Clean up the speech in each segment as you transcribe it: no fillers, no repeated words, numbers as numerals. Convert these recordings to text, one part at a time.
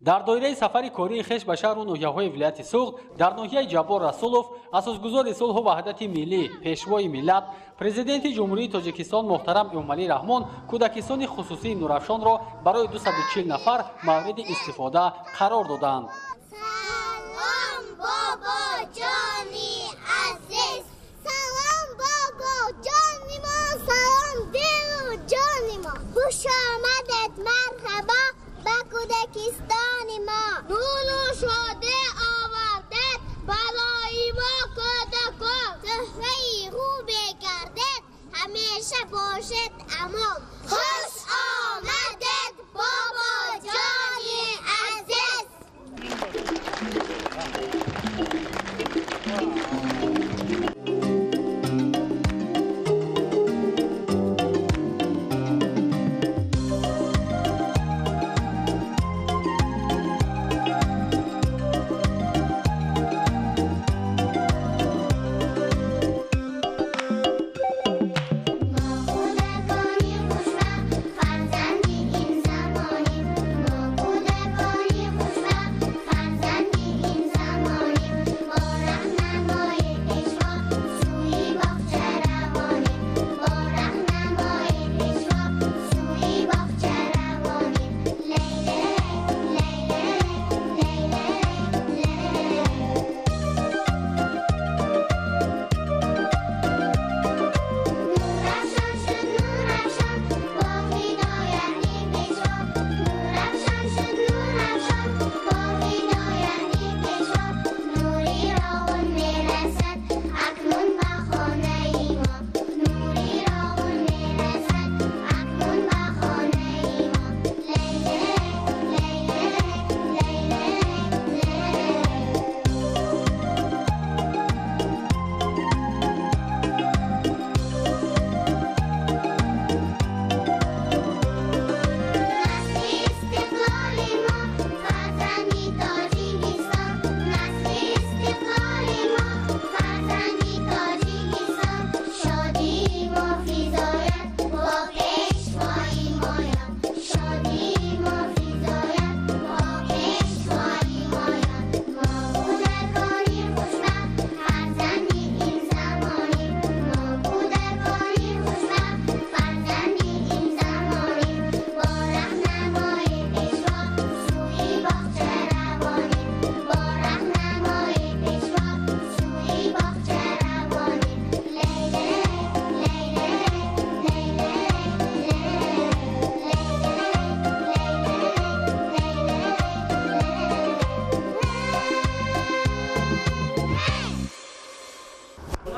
در دایره سفر کاری خش به شهر و ناحیه‌های ولایت سوغد در ناحیه جبار رسولوف اساسگزار صلح و وحدت ملی پیشوای ملت پرزیدنت جمهوری تاجیکستان محترم امومالی رحمان کودکستان خصوصی نورافشان را برای 240 نفر مورد استفاده قرار دادند. سلام بابا جانی عزیز، سلام بابا جانی ما، سلام دل و جانی ما، خوش آمدید، مرحبا به کودکستان ما، نون و شاده آوردید برای ما کودکان، تحفه خوبی کردید همیشه باشد امان. خوش آمدید بابا جانی عزیز.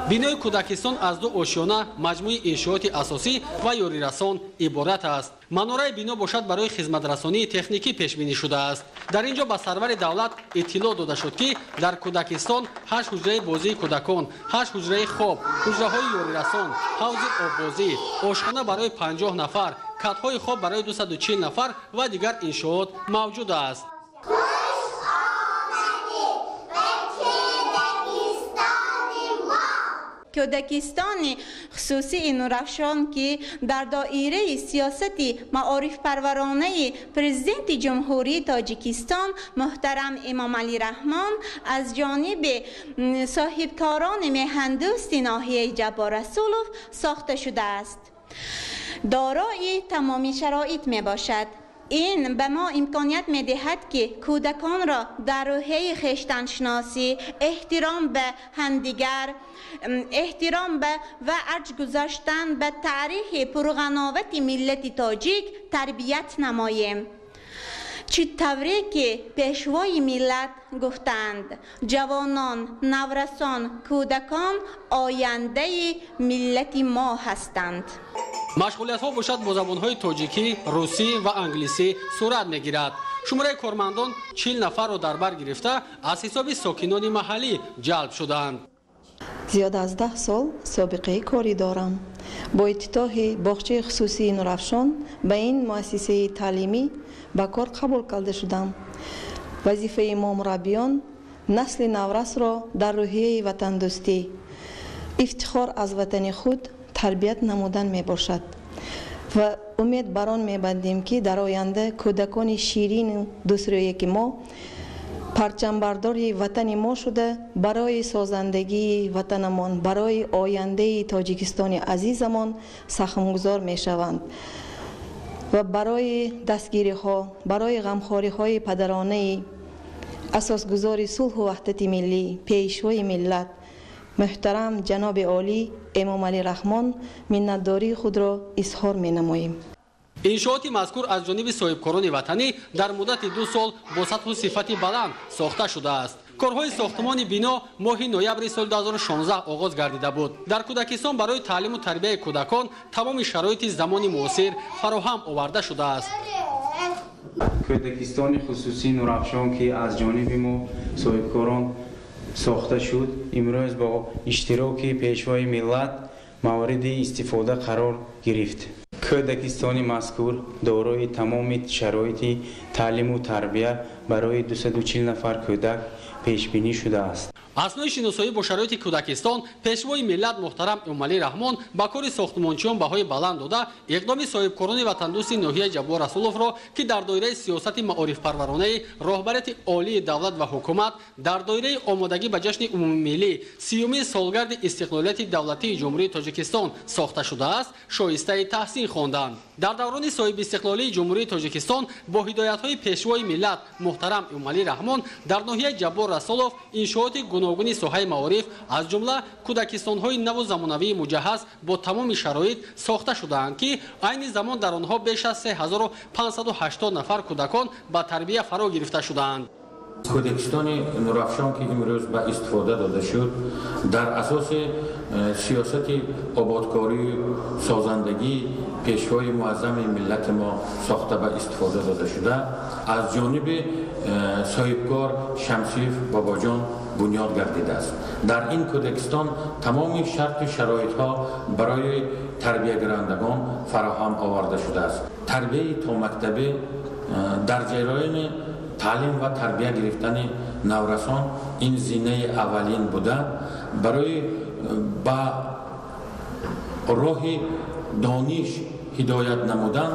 بینای کودکستان از دو آشیانه، مجموعه انشاءات اساسی و یاریرسان عبارت است. مناره بنا باشد برای خدمترسانی تکنیکی پیش بینی شده است. در اینجا به سرور دولت اطلاع داده شد که در کودکستان 8 حجره بازی کودکان، 8 حجره خواب، حجره‌های یاریرسان، حوض آببازی، آشخانه برای 50 نفر، کات‌های خواب برای 240 نفر و دیگر انشاءات موجود است. کودکستان خصوصی نورافشان که در دایره سیاست معارف پرورانه پرزیدنت جمهوری تاجیکستان محترم امومالی رحمان از جانب صاحبکاران میهندوست ناحیه جبار رسولوف ساخته شده است. دارای تمامی شرایط می باشد. این به ما امکانیت می دهد که کودکان را در روحیه خویشتن‌شناسی، احترام به همدیگر، احترام به و ارج گذاشتن به تاریخ پرغناوت ملت تاجیک تربیت نماییم. چطوری که پیشوای ملت گفتند جوانان، نورسان، کودکان آینده ملت ما هستند. مشغولیت ها باشد با زبان های تاجیکی، روسی و انگلیسی صورت میگیرد. شماره کارمندان 40 نفر را در بر گرفته از حساب ساکنان محلی جلب شدند. زیاد از 10 سال سابقه کاری دارم. با افتتاح باغچه خصوصی نورافشان به این مؤسسه تعلیمی به کار قبول کرده شدم. وظیفه ما مربیان نسل نورس را در روحیه وطن دوستی، افتخار از وطن خود تربیت نمودن می باشد. و امید بر آن می‌بندیم که در آینده کودکان شیرین و دوست‌رویی که ما پرچمبرداری وطن ما شده برای سازندگی وطنمان، برای آینده تاجیکستان عزیزمان سهمگذار می‌شوند و برای دستگیری ها، برای غمخواری های پدرانه اساسگذار صلح و وحدت ملی، پیشوای ملت محترم جناب عالی امام علی رحمان منتداری خود را اظهار می نماییم. انشاءات مذکور از جانب صاحبکاران وطنی در مدت 2 سال با سطح و صفت بلند ساخته شده است. کارهای ساختمان بینا ماه نوامبر سال 2016 آغاز گردیده بود. در کودکستان برای تعلیم و تربیت کودکان تمام شرایط زمان معاصر فراهم آورده شده است. کودکستان خصوصی نورافشان که از جانب ما صاحبکاران ساخته شد، امروز با اشتراک پیشوای ملت مورد استفاده قرار گرفت. کودکستان مذکور دارای تمام شرایط تعلیم و تربیت برای 240 نفر کودک پیش بینی شده است. اثنای شناسایی با شرایط کودکستان پیشوای ملت محترم امام علی رحمان با کار ساختمانچیان بهای بلند داده اقدام صاحبکاران وطندوست ناحیه جبار رسولوف را که در دایره سیاست معارف پرورانه راهبریت عالی دولت و حکومت در دایره آمادگی به جشن عمومی ملی 30 سالگرد استقلالیت دولتی جمهوری تاجیکستان ساخته شده است شایسته تحسین خواندند. در دوران صاحب استقلالی جمهوری تاجیکستان با هدایت‌های پیشوای ملت محترم امام علی رحمان در ناحیه جبار رسولوف انشاءات گوناگونی ساحه معارف از جمله کودکستان‌های نو و زمانوی مجهز با تمام شرایط ساخته شده‌اند که عین زمان در آنها بیش از 3580 نفر کودکان با تربیت فرا گرفته شده‌اند. کودکستان نورافشان که امروز به استفاده داده شد در اساس سیاست آبادکاری سازندگی پیشوای معظم ملت ما ساخته به استفاده داده شده از جانب صاحبکار شمسیف باباجان بنیاد گردیده است. در این کودکستان تمام شرط و شرایط ها برای تربیت گرندگان فراهم آورده شده است. تربیت تا مکتبی در جریان تعلیم و تربیت گرفتن نورسان این زینه اولین بوده. برای با راه دانش هدایت نمودن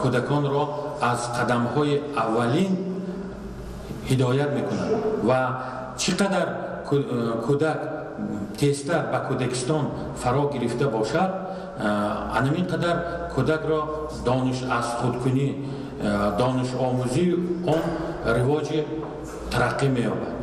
کودکان را از قدم های اولین هدایت میکنند و چقدر کودک تیزتر به کودکستان فرا گرفته باشد همین قدر کودک را دانش از خودکنی دانش آموزی آن رواج ترقی می‌یابد.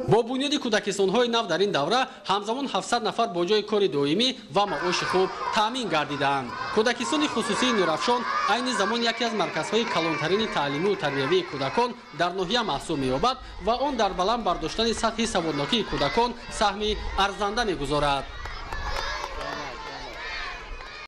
با بنیاد کودکستان‌های نو در این دوره همزمان 700 نفر با جای کار دائمی و معاش خوب تامین گردیدند. کودکستان خصوصی نورافشان عین زمان یکی از مرکزهای کلانترین تعلیمی و تربیوی کودکان در ناحیه محسوب می‌یابد و آن در بلند برداشتن سطح سوادناکی کودکان سهمی ارزنده می‌گذارد.